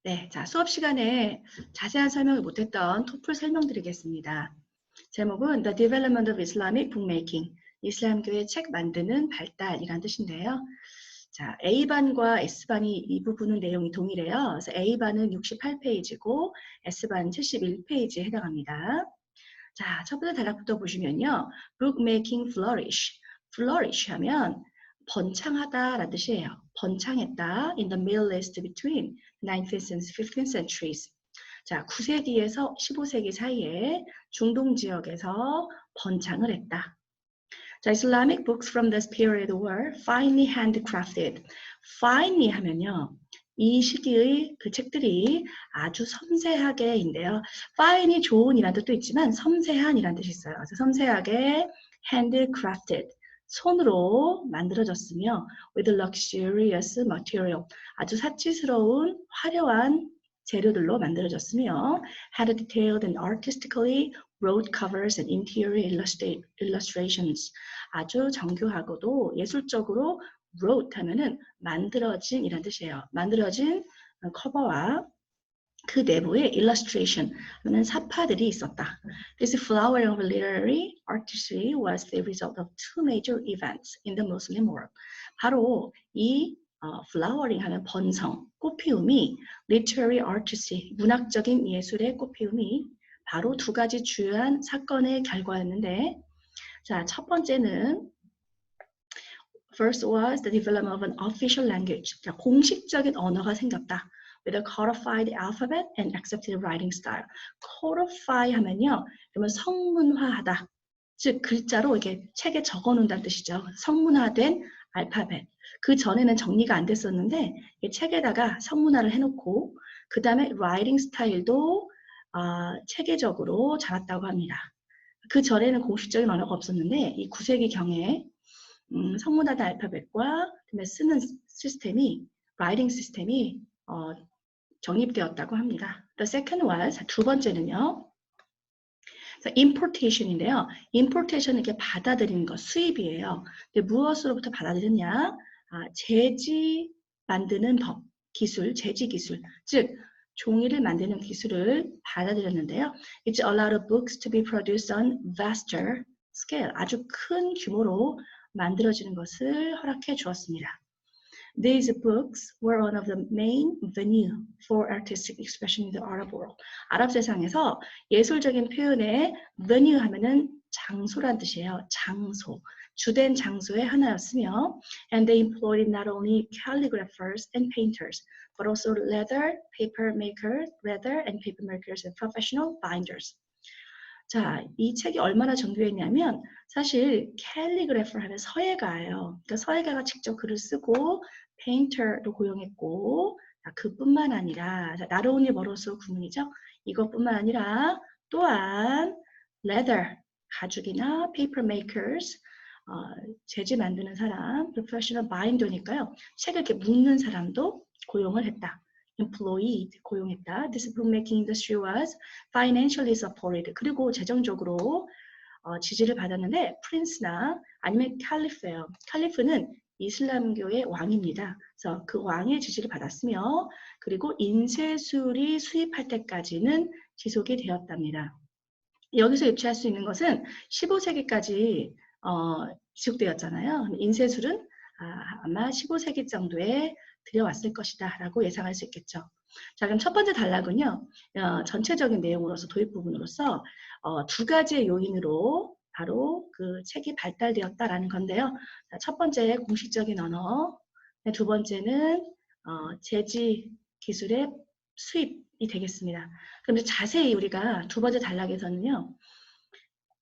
네, 자, 수업 시간에 자세한 설명을 못했던 토플 설명드리겠습니다. 제목은 The Development of Islamic Bookmaking, 이슬람교의 책 만드는 발달이란 뜻인데요. 자, A반과 S반이 이 부분은 내용이 동일해요. 그래서 A반은 68페이지고 S반 71페이지에 해당합니다. 자, 첫 번째 단락부터 보시면요. Bookmaking flourish. flourish 하면 번창하다라는 뜻이에요. 번창했다. In the Middle East between 19th and 15th centuries. 자, 9세기에서 15세기 사이에 중동 지역에서 번창을 했다. 자, Islamic books from this period were finely handcrafted. finely 하면요. 이 시기의 그 책들이 아주 섬세하게인데요. fine이 좋은이란 뜻도 있지만 섬세한이란 뜻이 있어요. 그래서 섬세하게 handcrafted. 손으로 만들어졌으며 with luxurious material. 아주 사치스러운 화려한 재료들로 만들어졌으며 had detailed and artistically wrote covers and interior illustrations. 아주 정교하고도 예술적으로 wrote 하면은 만들어진 이란 뜻이에요. 만들어진 커버와 그 내부에 illustration 하는 사파들이 있었다. This flowering of literary artistry was the result of two major events in the Muslim world. 바로 이 flowering 하는 번성, 꽃피움이 literary artistry, 문학적인 예술의 꽃피움이 바로 두 가지 주요한 사건의 결과였는데, 자, 첫 번째는 first was the development of an official language. 자, 공식적인 언어가 생겼다. With a codified alphabet and accepted writing style. codify 하면요, 그러면 성문화하다. 즉 글자로 이렇게 책에 적어놓는다는 뜻이죠. 성문화된 알파벳. 그 전에는 정리가 안 됐었는데 책에다가 성문화를 해놓고 그 다음에 writing 스타일도 체계적으로 잡았다고 합니다. 그 전에는 공식적인 언어가 없었는데 이 9세기 경에 성문화된 알파벳과 그다음에 쓰는 시스템이 writing 시스템이 정립되었다고 합니다. The second was 두 번째는요. importation인데요. importation은 이렇게 받아들이는 것, 수입이에요. 근데 무엇으로부터 받아들였냐? 재지 만드는 법, 기술, 재지 기술, 즉 종이를 만드는 기술을 받아들였는데요. It allowed books to be produced on vaster scale, 아주 큰 규모로 만들어지는 것을 허락해 주었습니다. These books were one of the main venue for artistic expression in the Arab world. 아랍 세상에서 예술적인 표현의 venue 하면은 장소란 뜻이에요. 장소. 주된 장소의 하나였으며 and they employed not only calligraphers and painters but also leather, paper makers, and professional binders. 자, 이 책이 얼마나 정교했냐면 사실 캘리그래퍼 하면 서예가예요. 그러니까 서예가가 직접 글을 쓰고 페인터도 고용했고 그뿐만 아니라 not only 벌어서 구문이죠. 이것뿐만 아니라 또한 leather, 가죽이나 paper makers, 재질 만드는 사람, professional binder니까요. 책을 이렇게 묶는 사람도 고용을 했다. employed, 고용했다. This bookmaking industry was financially supported. 그리고 재정적으로 지지를 받았는데 프린스나 아니면 칼리프예요. 칼리프는 이슬람교의 왕입니다. 그래서 그 왕의 지지를 받았으며 그리고 인쇄술이 수입할 때까지는 지속이 되었답니다. 여기서 유추할 수 있는 것은 15세기까지 지속되었잖아요. 인쇄술은 아마 15세기 정도에 들여왔을 것이다 라고 예상할 수 있겠죠. 자, 그럼 첫 번째 단락은요. 전체적인 내용으로서 도입 부분으로서 두 가지의 요인으로 바로 그 책이 발달되었다라는 건데요. 자, 첫 번째 공식적인 언어, 두 번째는 재지 기술의 수입이 되겠습니다. 그럼 자세히 우리가 두 번째 단락에서는요.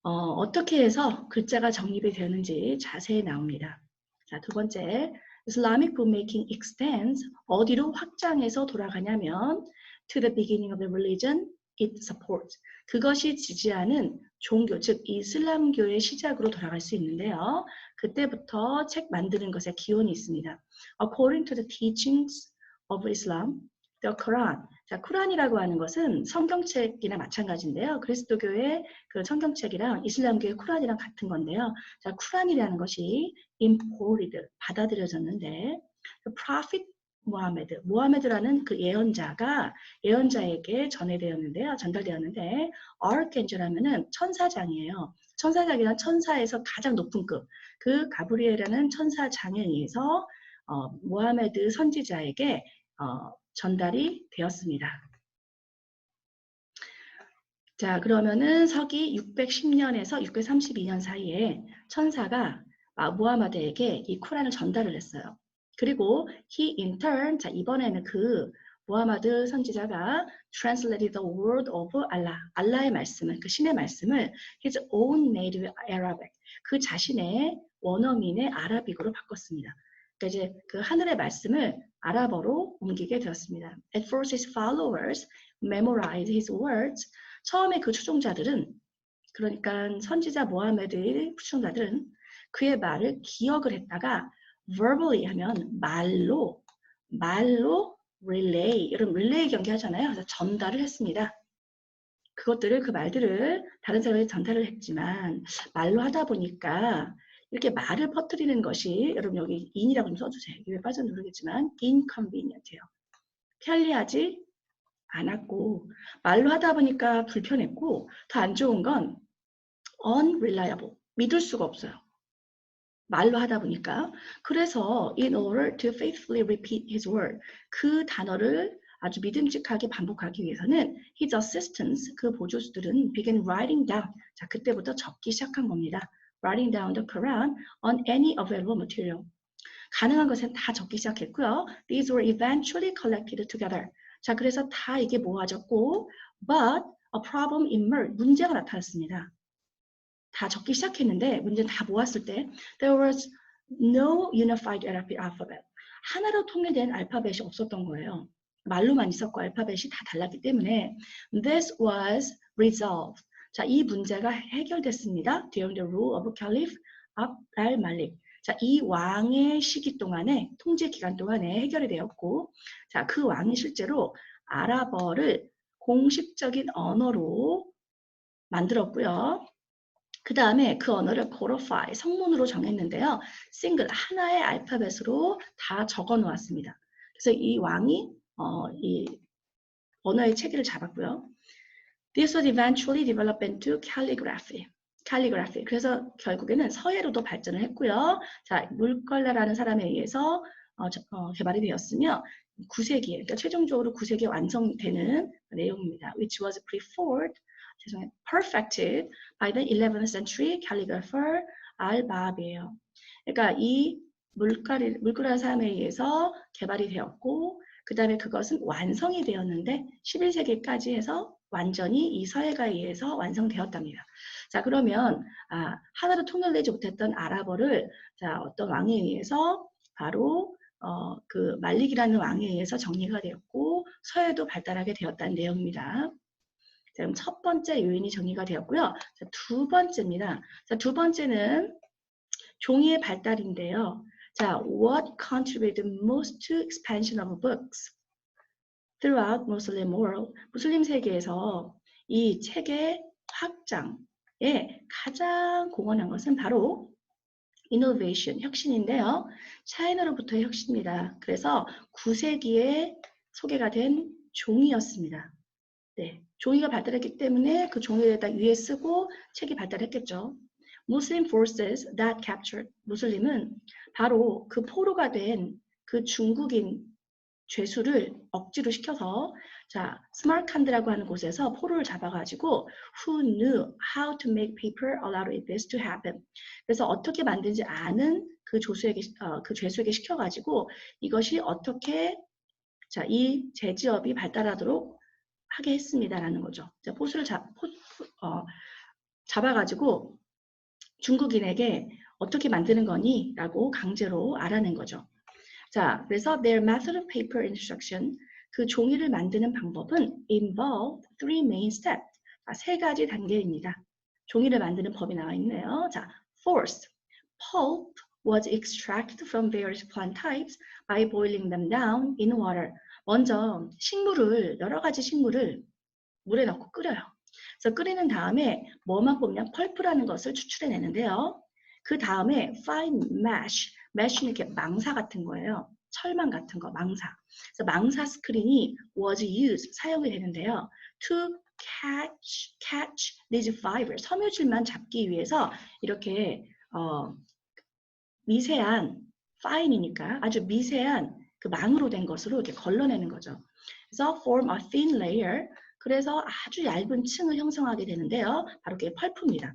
어떻게 해서 글자가 정립이 되는지 자세히 나옵니다. 자, 두 번째, Islamic bookmaking extends 어디로 확장해서 돌아가냐면 to the beginning of the religion it supports. 그것이 지지하는 종교, 즉 이슬람교의 시작으로 돌아갈 수 있는데요. 그때부터 책 만드는 것에 기원이 있습니다. According to the teachings of Islam, the Quran. 자, 쿠란이라고 하는 것은 성경책이나 마찬가지인데요. 그리스도교의 그 성경책이랑 이슬람교의 쿠란이랑 같은 건데요. 자, 쿠란이라는 것이 imported, 받아들여졌는데 the prophet 모하메드. 모하메드라는 그 예언자에게 전달되었는데 아르켄젤하면은 천사장이에요. 천사장이란 천사에서 가장 높은 급. 그 가브리엘이라는 천사장에 의해서 모하메드 선지자에게 전달이 되었습니다. 자, 그러면은 서기 610년에서 632년 사이에 천사가 무하마드에게 이 쿠란을 전달을 했어요. 그리고 he in turn, 자, 이번에는 그 무하마드 선지자가 translated the word of Allah, 알라의 말씀을, 그 신의 말씀을 his own native Arabic, 그 자신의 원어민의 아라빅으로 바꿨습니다. 그러니까 이제 그 하늘의 말씀을 아랍어로 옮기게 되었습니다. At first his followers memorized his words. 처음에 그 추종자들은, 그러니까 선지자 모하메드의 추종자들은 그의 말을 기억을 했다가 verbally 하면 말로 relay, 여러분 relay 경기 하잖아요. 그래서 전달을 했습니다. 그 말들을 다른 사람에게 전달을 했지만 말로 하다 보니까 이렇게 말을 퍼뜨리는 것이, 여러분 여기 in이라고 좀 써주세요. 이게 왜 빠졌는지 모르겠지만 inconvenient해요. 편리하지 않았고, 말로 하다 보니까 불편했고, 더 안 좋은 건 unreliable, 믿을 수가 없어요. 말로 하다 보니까. 그래서 in order to faithfully repeat his word, 그 단어를 아주 믿음직하게 반복하기 위해서는 his assistants, 그 보조수들은 began writing down, 자, 그때부터 적기 시작한 겁니다. writing down the Quran on any available material. 가능한 것은 다 적기 시작했고요. These were eventually collected together. 자, 그래서 다 이게 모아졌고, but a problem emerged. 문제가 나타났습니다. 다 적기 시작했는데 문제는 다 모았을 때 there was no unified Arabic alphabet. 하나로 통일된 알파벳이 없었던 거예요. 말로만 있었고 알파벳이 다 달랐기 때문에 this was resolved. 자, 이 문제가 해결됐습니다. During the rule of Caliph Abd al-Malik. 자, 이 왕의 시기 동안에, 통제 기간 동안에 해결이 되었고, 자, 그 왕이 실제로 아랍어를 공식적인 언어로 만들었고요. 그 다음에 그 언어를 codify, 성문으로 정했는데요. 싱글, 하나의 알파벳으로 다 적어 놓았습니다. 그래서 이 왕이 이 언어의 체계를 잡았고요. This was eventually developed into calligraphy. 그래서 결국에는 서예로도 발전을 했고요. 자, 물걸레라는 사람에 의해서 개발이 되었으며 9세기에, 그러니까 최종적으로 9세기에 완성되는 내용입니다. Which was perfected by the 11th century calligrapher al-Bab이에요. 그러니까 이 물걸레라는 사람에 의해서 개발이 되었고, 그 다음에 그것은 완성이 되었는데 11세기까지 해서 완전히 이 서예가에 의해서 완성되었답니다. 자, 그러면 하나로 통일되지 못했던 아랍어를 자, 어떤 왕에 의해서 바로 그 말릭이라는 왕에 의해서 정리가 되었고 서예도 발달하게 되었다는 내용입니다. 자, 그럼 첫 번째 요인이 정리가 되었고요. 자, 두 번째입니다. 자, 두 번째는 종이의 발달인데요. 자, what contributed most to expansion of books throughout Muslim world? 무슬림 세계에서 이 책의 확장에 가장 공헌한 것은 바로 innovation, 혁신인데요. 차이나로부터의 혁신입니다. 그래서 9세기에 소개가 된 종이였습니다. 네, 종이가 발달했기 때문에 그 종이에다 위에 쓰고 책이 발달했겠죠. Muslim forces that captured, 무슬림은 바로 그 포로가 된 그 중국인 죄수를 억지로 시켜서 자, 스마르칸드라고 하는 곳에서 포로를 잡아가지고 who knew how to make paper allowed this to happen. 그래서 어떻게 만든지 아는 그 죄수에게 시켜가지고 이것이 어떻게 자, 이 제지업이 발달하도록 하게 했습니다라는 거죠. 자, 포수를 잡아가지고 중국인에게 어떻게 만드는 거니? 라고 강제로 알아낸 거죠. 자, 그래서 their method of paper instruction, 그 종이를 만드는 방법은 involved three main steps. 자, 세 가지 단계입니다. 종이를 만드는 법이 나와 있네요. 자, first, pulp was extracted from various plant types by boiling them down in water. 먼저 여러 가지 식물을 물에 넣고 끓여요. 그래서 끓이는 다음에 뭐만 뽑냐? 펄프라는 것을 추출해내는데요. 그 다음에 fine mesh는 이렇게 망사 같은 거예요. 철망 같은 거, 망사. 그래서 망사 스크린이 was used, 사용이 되는데요. To catch these fibers, 섬유질만 잡기 위해서 이렇게 미세한 fine이니까 아주 미세한 그 망으로 된 것으로 이렇게 걸러내는 거죠. 그래서 form a thin layer, 그래서 아주 얇은 층을 형성하게 되는데요. 바로 그게 펄프입니다.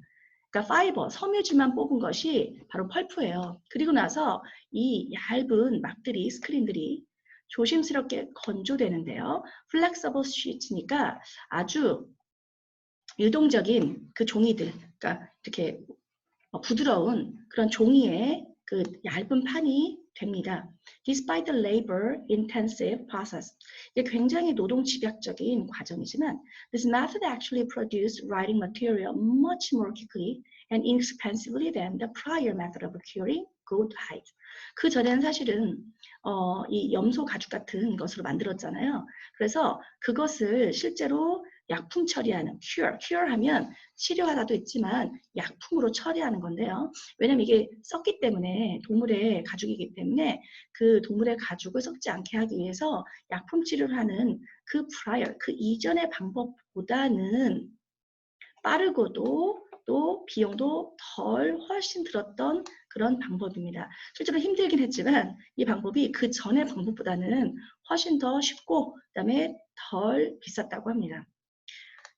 그러니까 파이버, 섬유질만 뽑은 것이 바로 펄프예요. 그리고 나서 이 얇은 막들이, 스크린들이 조심스럽게 건조되는데요. flexible sheets니까 아주 유동적인 그 종이들, 그러니까 이렇게 부드러운 그런 종이의 그 얇은 판이 됩니다. Despite the labor-intensive process, 이게 굉장히 노동 집약적인 과정이지만, this method actually produced writing material much more quickly and inexpensively than the prior method of curing good hide. 그 전에는 사실은 이 염소 가죽 같은 것으로 만들었잖아요. 그래서 그것을 실제로 약품 처리하는 cure 하면 치료하다도 있지만 약품으로 처리하는 건데요. 왜냐면 이게 썩기 때문에 동물의 가죽이기 때문에 그 동물의 가죽을 썩지 않게 하기 위해서 약품 치료를 하는 그 prior, 그 이전의 방법보다는 빠르고도 또 비용도 훨씬 들었던 그런 방법입니다. 실제로 힘들긴 했지만 이 방법이 그 전의 방법보다는 훨씬 더 쉽고 그다음에 덜 비쌌다고 합니다.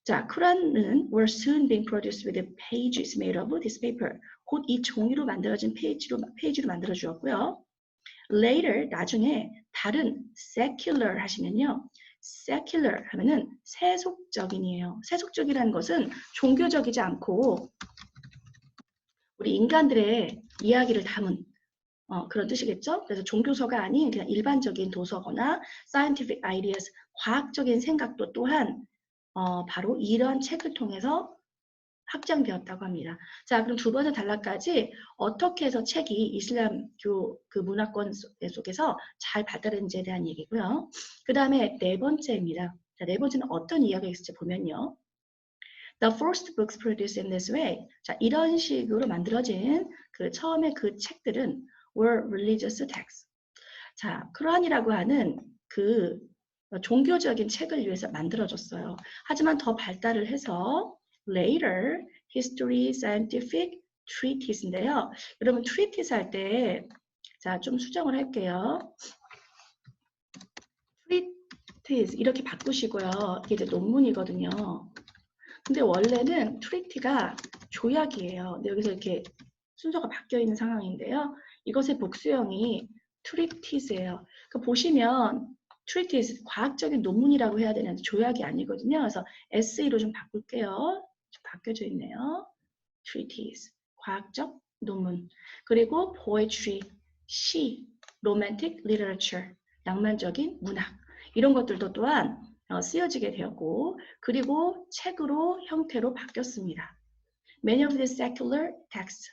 자, 쿠란은 were soon being produced with the pages made of this paper. 곧 이 종이로 만들어진 페이지로 만들어 주었고요. Later, 나중에 다른 secular 하시면요. secular 하면은 세속적인이에요. 세속적이라는 것은 종교적이지 않고 우리 인간들의 이야기를 담은 그런 뜻이겠죠? 그래서 종교서가 아닌 그냥 일반적인 도서거나 scientific ideas, 과학적인 생각도 또한 바로 이런 책을 통해서 확장되었다고 합니다. 자, 그럼 두 번째 단락까지 어떻게 해서 책이 이슬람교 그 문화권 속에서 잘 발달했는지에 대한 얘기고요. 그 다음에 네 번째입니다. 자, 네 번째는 어떤 이야기가 있을지 보면요. The first books produced in this way. 자, 이런 식으로 만들어진 그 처음에 그 책들은 were religious texts. 자, 쿠란이라고 하는 그 종교적인 책을 위해서 만들어졌어요. 하지만 더 발달을 해서 later history, scientific treatise인데요. 여러분 treatise 할 때 자, 좀 수정을 할게요. treatise 이렇게 바꾸시고요. 이게 이제 논문이거든요. 근데 원래는 treati가 조약이에요. 근데 여기서 이렇게 순서가 바뀌어 있는 상황인데요. 이것의 복수형이 treatise예요. 그러니까 보시면 treatise 과학적인 논문이라고 해야 되는데 조약이 아니거든요. 그래서 essay로 좀 바꿀게요. 좀 바뀌어져 있네요. treatise 과학적 논문. 그리고 poetry 시, romantic literature 낭만적인 문학 이런 것들도 또한 쓰여지게 되었고 그리고 책으로 형태로 바뀌었습니다. Many of the secular texts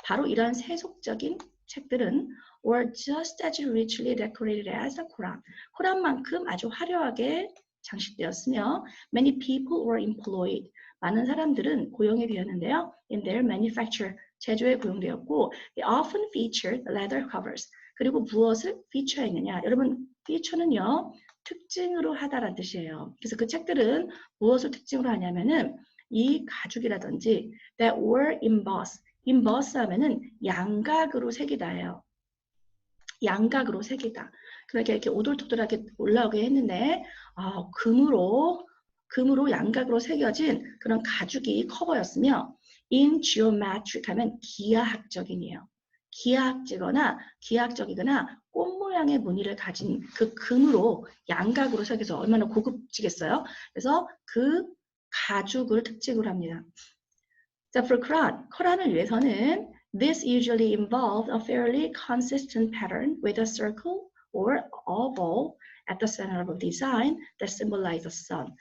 바로 이러한 세속적인 책들은 were just as richly decorated as the Quran. 코란만큼 아주 화려하게 장식되었으며 many people were employed. 많은 사람들은 고용이 되었는데요. In their manufacture, 제조에 고용되었고 they often featured leather covers. 그리고 무엇을 feature했느냐? 여러분, feature는요. 특징으로 하다라는 뜻이에요. 그래서 그 책들은 무엇을 특징으로 하냐면은 이 가죽이라든지 that were embossed. emboss 하면은 양각으로 새기다예요. 양각으로 새기다. 그러니까 이렇게 오돌토돌하게 올라오게 했는데 금으로 양각으로 새겨진 그런 가죽이 커버였으며 in geometric 하면 기하학적이네요. 기하학적이거나 꽃 모양의 무늬를 가진 그 금으로 양각으로 새겨서 얼마나 고급지겠어요? 그래서 그 가죽을 특징으로 합니다. 자, for Quran, 코란을 위해서는 this usually involved a fairly consistent pattern with a circle or oval at the center of a design that symbolized the sun.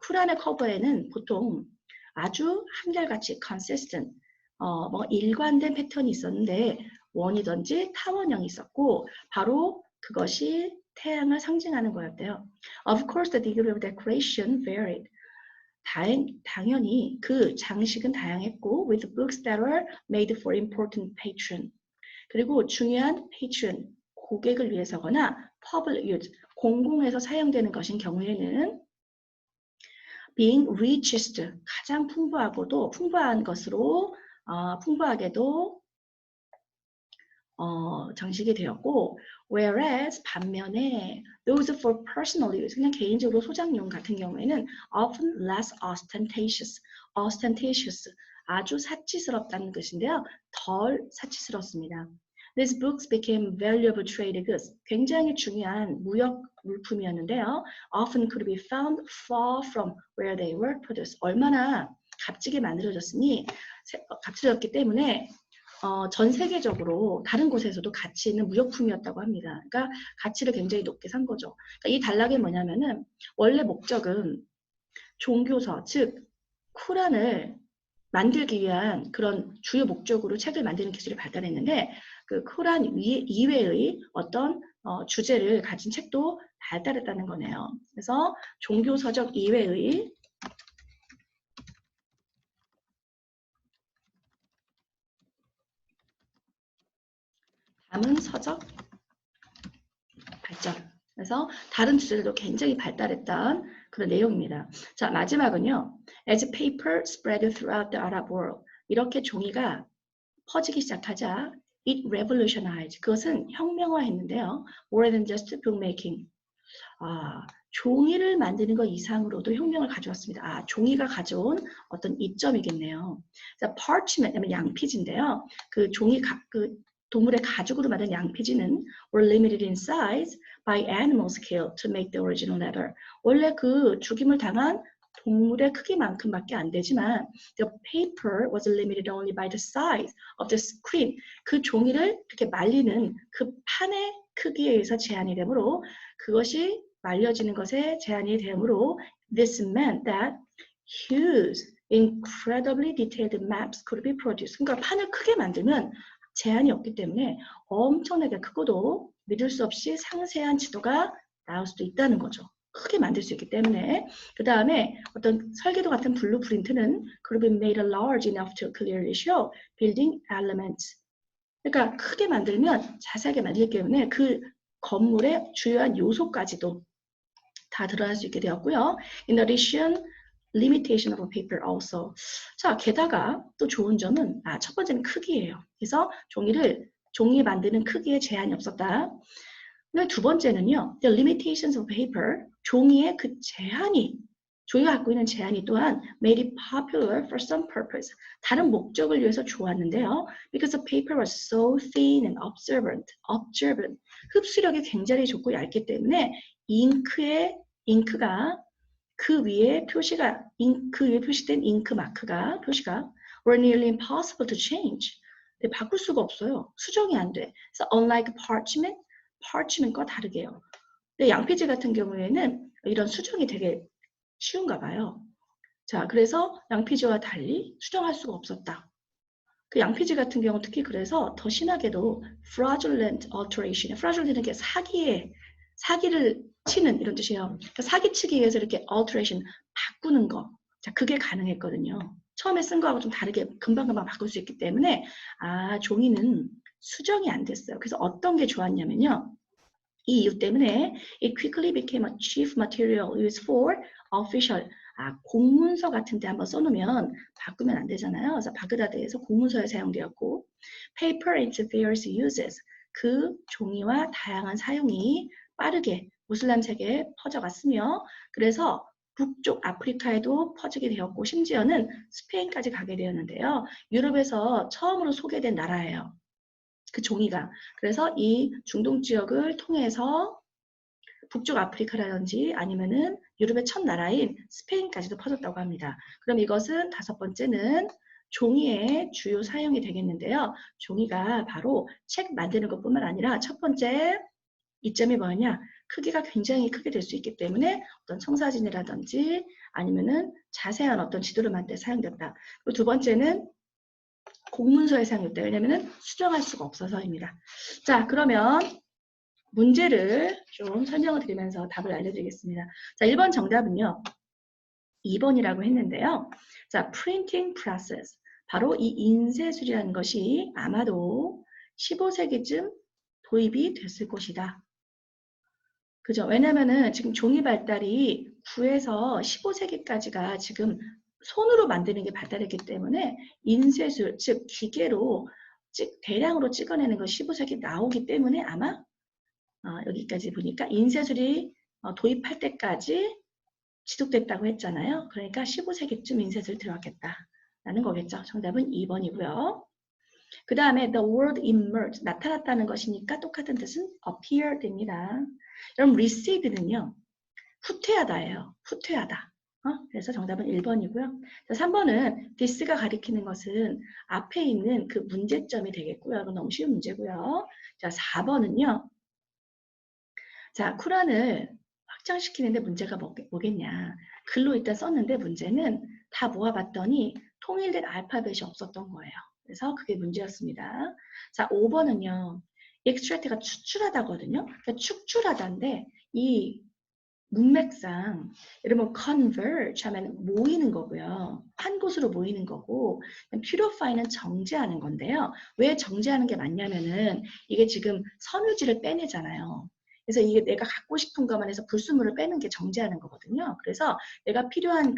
쿠란의 커버에는 보통 아주 한결같이 consistent, 뭐 일관된 패턴이 있었는데 원이든지 타원형이 있었고 바로 그것이 태양을 상징하는 거였대요. Of course, the degree of decoration varied. 당연히 그 장식은 다양했고 with books that were made for important patron. 그리고 중요한 patron, 고객을 위해서거나 public use, 공공에서 사용되는 것인 경우에는 being richest, 가장 풍부하고도 풍부한 것으로 풍부하게도 장식이 되었고, whereas 반면에 those for personal use, 그냥 개인적으로 소장용 같은 경우에는 often less ostentatious, 아주 사치스럽다는 것인데요. 덜 사치스럽습니다. These books became valuable trade goods, 굉장히 중요한 무역 물품이었는데요. Often could be found far from where they were produced. 얼마나 값지게 만들어졌으니, 값지졌기 때문에 전 세계적으로 다른 곳에서도 가치 있는 무역품이었다고 합니다. 그러니까 가치를 굉장히 높게 산 거죠. 그러니까 이 단락이 뭐냐면은 원래 목적은 종교서, 즉 쿠란을 만들기 위한 그런 주요 목적으로 책을 만드는 기술이 발달했는데 그 쿠란 이외의 어떤 주제를 가진 책도 발달했다는 거네요. 그래서 종교서적 이외의 다문 서적 발전. 그래서 다른 주제들도 굉장히 발달했던 그런 내용입니다. 자, 마지막은요. As paper spread throughout the Arab world. 이렇게 종이가 퍼지기 시작하자 it revolutionized. 그것은 혁명화했는데요. More than just bookmaking. 종이를 만드는 것 이상으로도 혁명을 가져왔습니다. 종이가 가져온 어떤 이점이겠네요. 자, parchment, 양피지인데요. 그 종이 그 동물의 가죽으로 만든 양피지는 were limited in size by animals killed to make the original leather. 원래 그 죽임을 당한 동물의 크기만큼밖에 안 되지만 the paper was limited only by the size of the screen. 그 종이를 그렇게 말리는 그 판의 크기에 의해서 제한이 되므로 그것이 말려지는 것에 제한이 되므로 this meant that huge, incredibly detailed maps could be produced. 그러니까 판을 크게 만들면 제한이 없기 때문에 엄청나게 크고도 믿을 수 없이 상세한 지도가 나올 수도 있다는 거죠. 크게 만들 수 있기 때문에. 그 다음에 어떤 설계도 같은 블루프린트는 could be made large enough to clearly show building elements. 그러니까 크게 만들면 자세하게 만들기 때문에 그 건물의 주요한 요소까지도 다 드러날 수 있게 되었고요. In addition, limitation of paper also. 자, 게다가 또 좋은 점은 첫 번째는 크기예요. 그래서 종이 만드는 크기에 제한이 없었다. 근데 두 번째는요, the limitations of paper, 종이의 그 종이가 갖고 있는 제한이 또한 made it popular for some purpose. 다른 목적을 위해서 좋았는데요. Because the paper was so thin and observant. 흡수력이 굉장히 좋고 얇기 때문에 잉크가 그 위에 그 위에 표시된 잉크 마크가 표시가 were nearly impossible to change. 바꿀 수가 없어요. 수정이 안 돼. So unlike parchment과 다르게요. 근데 양피지 같은 경우에는 이런 수정이 되게 쉬운가 봐요. 자, 그래서 양피지와 달리 수정할 수가 없었다. 그 양피지 같은 경우 특히 그래서 더 심하게도 fraudulent alteration, fraudulent은 게 사기를 치는 이런 뜻이에요. 그러니까 사기치기 위해서 이렇게 alteration, 바꾸는 거. 자, 그게 가능했거든요. 처음에 쓴 거하고 좀 다르게 금방금방 바꿀 수 있기 때문에 종이는 수정이 안 됐어요. 그래서 어떤 게 좋았냐면요. 이 이유 때문에 it quickly became a chief material used for official. 공문서 같은 데 한번 써놓으면 바꾸면 안 되잖아요. 그래서 바그다드에서 공문서에 사용되었고 paper and various uses. 그 종이와 다양한 사용이 빠르게 무슬람 세계에 퍼져갔으며 그래서 북쪽 아프리카에도 퍼지게 되었고 심지어는 스페인까지 가게 되었는데요. 유럽에서 처음으로 소개된 나라예요. 그 종이가. 그래서 이 중동 지역을 통해서 북쪽 아프리카라든지 아니면은 유럽의 첫 나라인 스페인까지도 퍼졌다고 합니다. 그럼 이것은 다섯 번째는 종이의 주요 사용이 되겠는데요. 종이가 바로 책 만드는 것뿐만 아니라 첫 번째 이점이 뭐냐? 크기가 굉장히 크게 될 수 있기 때문에 어떤 청사진이라든지 아니면은 자세한 어떤 지도를 만들 때 사용됐다. 그리고 두 번째는 공문서에 사용됐다. 왜냐면은 수정할 수가 없어서입니다. 자, 그러면 문제를 좀 설명을 드리면서 답을 알려드리겠습니다. 자, 1번 정답은요. 2번이라고 했는데요. 자, printing process. 바로 이 인쇄술이라는 것이 아마도 15세기쯤 도입이 됐을 것이다. 그죠? 왜냐면은 지금 종이 발달이 9에서 15세기까지가 지금 손으로 만드는 게 발달했기 때문에 인쇄술, 즉 기계로 대량으로 찍어내는 거 15세기 나오기 때문에 아마 여기까지 보니까 인쇄술이 도입할 때까지 지속됐다고 했잖아요. 그러니까 15세기쯤 인쇄술 들어왔겠다라는 거겠죠. 정답은 2번이고요. 그 다음에 the word emerge, 나타났다는 것이니까 똑같은 뜻은 appear됩니다. 그럼 reced는요. 후퇴하다예요. 후퇴하다. 그래서 정답은 1번이고요. 자, 3번은 this가 가리키는 것은 앞에 있는 그 문제점이 되겠고요. 이건 너무 쉬운 문제고요. 자, 4번은요. 자, 쿠란을 확장시키는데 문제가 뭐겠냐. 글로 일단 썼는데 문제는 다 모아봤더니 통일된 알파벳이 없었던 거예요. 그래서 그게 문제였습니다. 자, 5번은요. extract가 추출하다거든요. 그러니까 축출하다인데 이 문맥상 여러분 converge 하면 모이는 거고요. 한 곳으로 모이는 거고 purify는 정제하는 건데요. 왜 정제하는 게 맞냐면은 이게 지금 섬유질을 빼내잖아요. 그래서 이게 내가 갖고 싶은 것만 해서 불순물을 빼는 게 정제하는 거거든요. 그래서 내가 필요한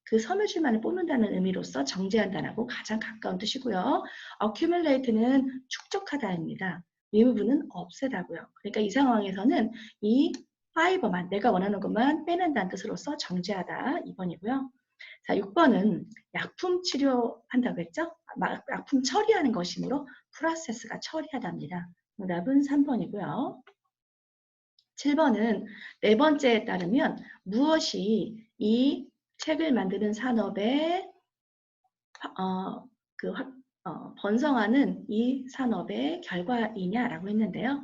그 섬유질만을 뽑는다는 의미로서 정제한다라고 가장 가까운 뜻이고요. accumulate는 축적하다입니다. remove는 없애다고요. 그러니까 이 상황에서는 이 파이버만 내가 원하는 것만 빼낸다는 뜻으로서 정제하다 2번이고요. 자, 6번은 약품 치료한다고 했죠? 약품 처리하는 것이므로 프로세스가 처리하답니다. 정답은 3번이고요. 7번은 네 번째에 따르면 무엇이 이 책을 만드는 산업의 번성하는 이 산업의 결과이냐라고 했는데요.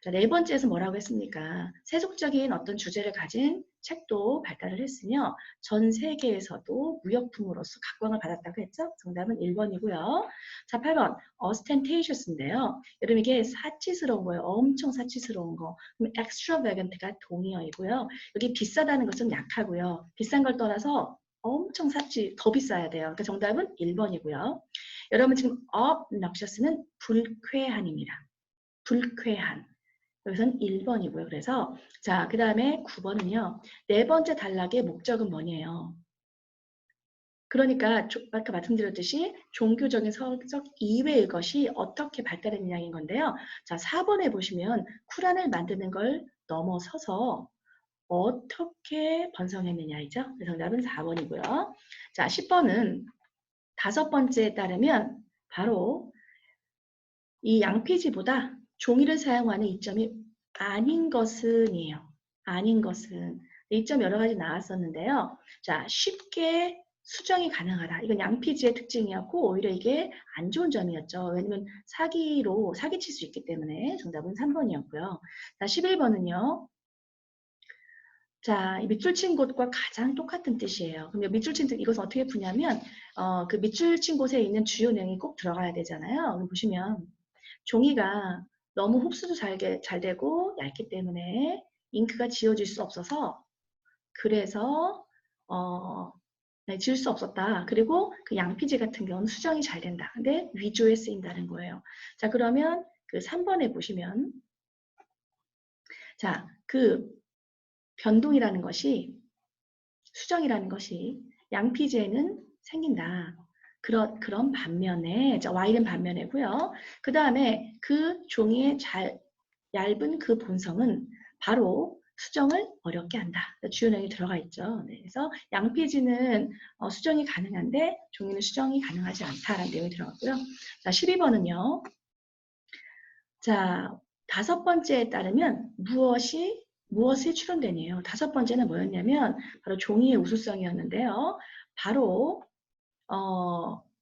자, 네 번째에서 뭐라고 했습니까? 세속적인 어떤 주제를 가진 책도 발달을 했으며 전 세계에서도 무역품으로서 각광을 받았다고 했죠? 정답은 1번이고요. 자, 8번 ostentatious인데요. 여러분 이게 사치스러운 거예요. 엄청 사치스러운 거. 그럼 extravagant가 동의어이고요. 여기 비싸다는 것은 약하고요. 비싼 걸 떠나서 엄청 더 비싸야 돼요. 그러니까 정답은 1번이고요. 여러분 지금 obnoxious는 불쾌한입니다. 불쾌한. 여기서는 1번이고요. 그래서 자, 그 다음에 9번은요. 네 번째 단락의 목적은 뭐냐요? 그러니까 아까 말씀드렸듯이 종교적인 성적 이외의 것이 어떻게 발달했느냐인 건데요. 자, 4번에 보시면 쿠란을 만드는 걸 넘어서서 어떻게 번성했느냐이죠. 그래서 정답은 4번이고요. 자, 10번은 다섯 번째에 따르면 바로 이 양피지보다 종이를 사용하는 이점이 아닌 것은이에요. 아닌 것은. 이점 여러 가지 나왔었는데요. 자, 쉽게 수정이 가능하다. 이건 양피지의 특징이었고 오히려 이게 안 좋은 점이었죠. 왜냐면 사기칠 수 있기 때문에 정답은 3번이었고요. 자, 11번은요. 자, 이 밑줄 친 곳과 가장 똑같은 뜻이에요. 그럼 밑줄 친 이것은 어떻게 푸냐면 그 밑줄 친 곳에 있는 주요 내용이 꼭 들어가야 되잖아요. 그럼 보시면 종이가 너무 흡수도 잘 되고 얇기 때문에 잉크가 지워질 수 없어서 그래서 네, 지울 수 없었다. 그리고 그 양피지 같은 경우는 수정이 잘 된다. 근데 위조에 쓰인다는 거예요. 자, 그러면 그 3번에 보시면 자, 그 변동이라는 것이 수정이라는 것이 양피지에는 생긴다. 그런 반면에, Y는 반면이고요. 그 다음에 그 종이의 얇은 그 본성은 바로 수정을 어렵게 한다. 주요 내용이 들어가 있죠. 네, 그래서 양피지는 수정이 가능한데 종이는 수정이 가능하지 않다라는 내용이 들어갔고요. 자, 12번은요. 자, 다섯 번째에 따르면 무엇이 추론되니요. 다섯 번째는 뭐였냐면 바로 종이의 우수성이었는데요. 바로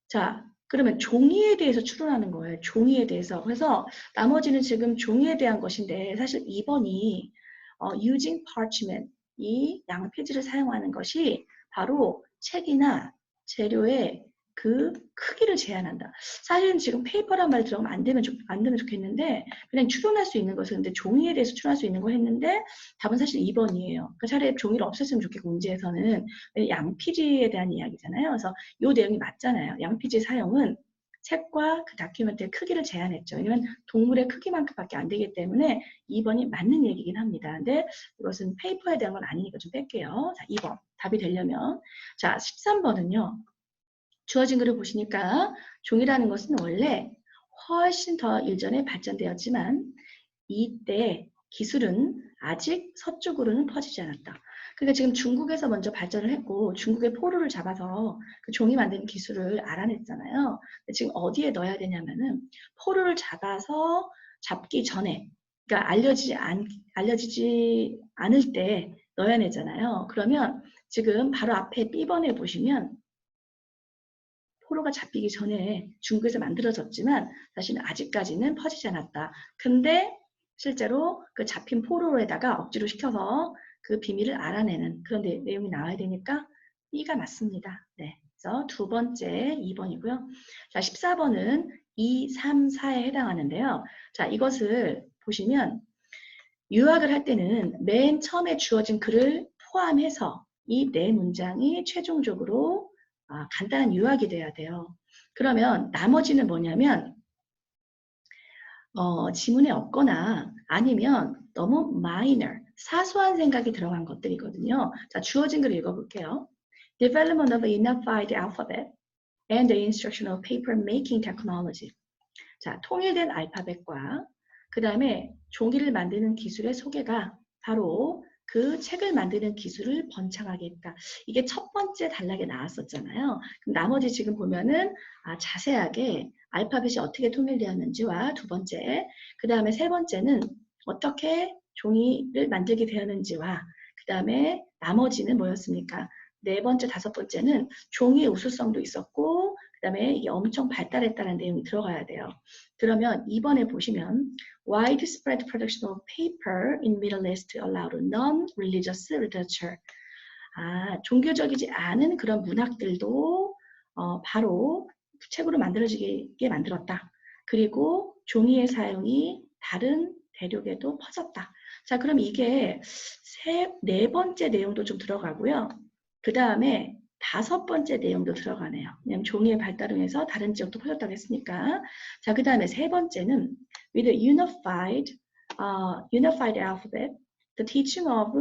자, 그러면 종이에 대해서 추론하는 거예요. 종이에 대해서. 그래서 나머지는 지금 종이에 대한 것인데 사실 2번이 using parchment, 이 양폐지를 사용하는 것이 바로 책이나 재료의 그 크기를 제한한다. 사실은 지금 페이퍼란 말 들어가면 안 되면 좋겠는데 그냥 추론할 수 있는 것은 근데 종이에 대해서 추론할 수 있는 거 했는데 답은 사실 2번이에요. 그러니까 차라리 종이를 없앴으면 좋겠고 문제에서는 양피지에 대한 이야기잖아요. 그래서 이 내용이 맞잖아요. 양피지 사용은 책과 그 다큐멘터의 크기를 제한했죠. 왜냐면 동물의 크기만큼밖에 안 되기 때문에 2번이 맞는 얘기긴 합니다. 근데 이것은 페이퍼에 대한 건 아니니까 좀 뺄게요. 자, 2번. 답이 되려면. 자, 13번은요. 주어진 글을 보시니까 종이라는 것은 원래 훨씬 더 일전에 발전되었지만 이때 기술은 아직 서쪽으로는 퍼지지 않았다. 그러니까 지금 중국에서 먼저 발전을 했고 중국의 포로를 잡아서 그 종이 만드는 기술을 알아냈잖아요. 근데 지금 어디에 넣어야 되냐면은 포로를 잡아서 잡기 전에 그러니까 알려지지 않을 때 넣어야 되잖아요. 그러면 지금 바로 앞에 B번에 보시면 포로가 잡히기 전에 중국에서 만들어졌지만 사실은 아직까지는 퍼지지 않았다. 근데 실제로 그 잡힌 포로에다가 억지로 시켜서 그 비밀을 알아내는 그런 내용이 나와야 되니까 B가 맞습니다. 네. 그래서 두 번째 2번이고요. 자, 14번은 2, 3, 4에 해당하는데요. 자, 이것을 보시면 유학을 할 때는 맨 처음에 주어진 글을 포함해서 이 네 문장이 최종적으로 간단한 요약이 돼야 돼요. 그러면 나머지는 뭐냐면 지문에 없거나 아니면 너무 minor, 사소한 생각이 들어간 것들이거든요. 자, 주어진 글을 읽어볼게요. Development of a unified alphabet and the instructional paper making technology. 자, 통일된 알파벳과 그 다음에 종이를 만드는 기술의 소개가 바로 그 책을 만드는 기술을 번창하게 했다. 이게 첫 번째 단락에 나왔었잖아요. 그럼 나머지 지금 보면은 자세하게 알파벳이 어떻게 통일되었는지와 두 번째, 그 다음에 세 번째는 어떻게 종이를 만들게 되었는지와 그 다음에 나머지는 뭐였습니까? 네 번째, 다섯 번째는 종이의 우수성도 있었고 그 다음에 이게 엄청 발달했다는 내용이 들어가야 돼요. 그러면 2번에 보시면 widespread production of paper in Middle East allowed non-religious literature. 종교적이지 않은 그런 문학들도 바로 책으로 만들어지게 만들었다. 그리고 종이의 사용이 다른 대륙에도 퍼졌다. 자, 그럼 이게 네 번째 내용도 좀 들어가고요. 그 다음에 다섯 번째 내용도 들어가네요. 왜냐하면 종이의 발달을 해서 다른 지역도 퍼졌다고 했으니까. 자, 그 다음에 세 번째는 with a unified alphabet, the teachings of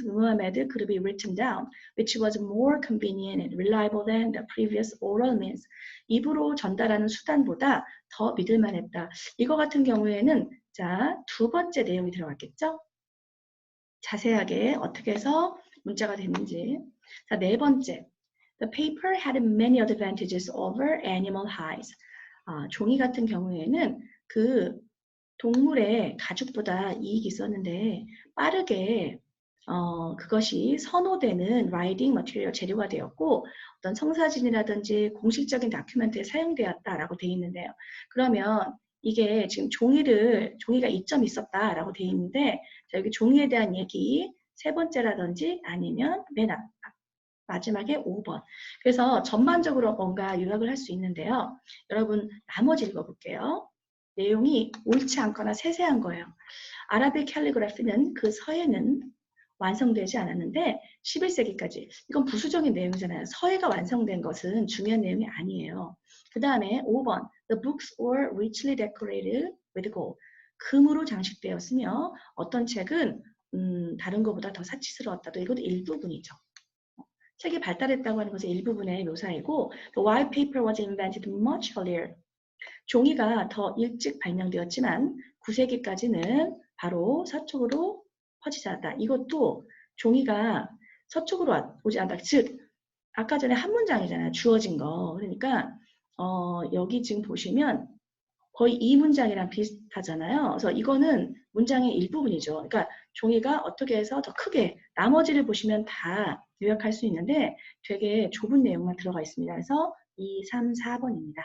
Muhammad could be written down, which was more convenient and reliable than the previous oral means. 입으로 전달하는 수단보다 더 믿을만했다. 이거 같은 경우에는 자, 두 번째 내용이 들어갔겠죠? 자세하게 어떻게 해서 문자가 됐는지. 자, 네 번째. The paper had many advantages over animal hides. 종이 같은 경우에는 그 동물의 가죽보다 이익이 있었는데 빠르게 그것이 선호되는 라이딩 머티리얼 재료가 되었고 어떤 성사진이라든지 공식적인 다큐멘터에 사용되었다라고 되어 있는데요. 그러면 이게 지금 종이가 이점이 있었다라고 되어 있는데 자, 여기 종이에 대한 얘기 세 번째라든지 아니면 맨 마지막에 5번. 그래서 전반적으로 뭔가 요약을 할 수 있는데요. 여러분 나머지 읽어볼게요. 내용이 옳지 않거나 세세한 거예요. 아라비 캘리그래피는 그 서예는 완성되지 않았는데 11세기까지. 이건 부수적인 내용이잖아요. 서예가 완성된 것은 중요한 내용이 아니에요. 그 다음에 5번. The books were richly decorated with gold. 금으로 장식되었으며 어떤 책은 다른 것보다 더 사치스러웠다. 또 이것도 일부분이죠. 책이 발달했다고 하는 것의 일부분의 묘사이고 The white paper was invented much earlier. 종이가 더 일찍 발명되었지만 9세기까지는 바로 서쪽으로 퍼지지 않았다. 이것도 종이가 서쪽으로 오지 않다. 즉 아까 전에 한 문장이잖아요. 주어진 거. 그러니까 여기 지금 보시면 거의 이 문장이랑 비슷하잖아요. 그래서 이거는 문장의 일부분이죠. 그러니까 종이가 어떻게 해서 더 크게 나머지를 보시면 다 요약할 수 있는데 되게 좁은 내용만 들어가 있습니다. 그래서 2, 3, 4번입니다.